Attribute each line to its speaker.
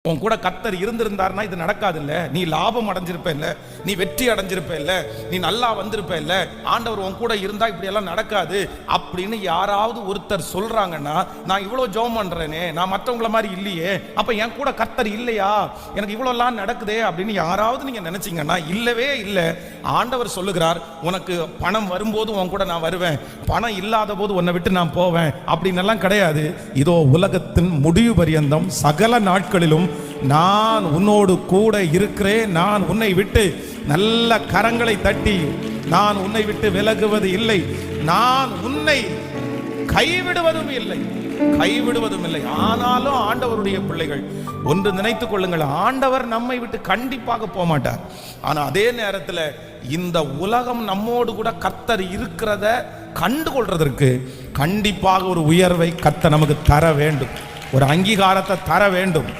Speaker 1: உன் கூட கர்த்தர் இருந்திருந்தார்னா இது நடக்காது இல்ல. நீ லாபம் அடைஞ்சிருப்ப இல்ல, நீ வெற்றி அடைஞ்சிருப்ப இல்ல, நீ நல்லா வந்திருப்ப இல்ல. ஆண்டவர் உன் கூட இருந்தா இப்படி எல்லாம் நடக்காது அப்படின்னு யாராவது ஒருத்தர் சொல்றாங்கன்னா, நான் இவ்வளவு ஜெபம் பண்றேனே, நான் மற்றவங்கள மாதிரி இல்லையே, அப்ப என் கூட கர்த்தர் இல்லையா, எனக்கு இவ்வளவு எல்லாம் நடக்குதே அப்படின்னு யாராவது நீங்க நினைச்சீங்கன்னா இல்லவே இல்லை. ஆண்டவர் சொல்லுகிறார், உனக்கு பணம் வரும்போது உன் கூட நான் வருவேன், பணம் இல்லாத போது உன்னை விட்டு நான் போவேன் அப்படின்னு எல்லாம் கிடையாது. இதோ உலகத்தின் முடிவு பரியந்தம் சகல நாட்களிலும் நான் உன்னோடு கூட இருக்கிறேன், நான் உன்னை விட்டு நல்ல கரங்களை தட்டி நான் உன்னை விட்டு விலகுவது இல்லை, நான் உன்னை கைவிடுவதும் இல்லை, கைவிடுவதும் இல்லை. ஆனாலும் ஆண்டவருடைய பிள்ளைகள் ஒன்று நினைத்துக் கொள்ளுங்கள், ஆண்டவர் நம்மை விட்டு கண்டிப்பாக போக மாட்டார். ஆனா அதே நேரத்தில் இந்த உலகம் நம்மோடு கூட கர்த்தர் இருக்கிறத கண்டுகொள்றதற்கு கண்டிப்பாக ஒரு உயர்வை கர்த்தர் நமக்கு தர வேண்டும், ஒரு அங்கீகாரத்தை தர வேண்டும்.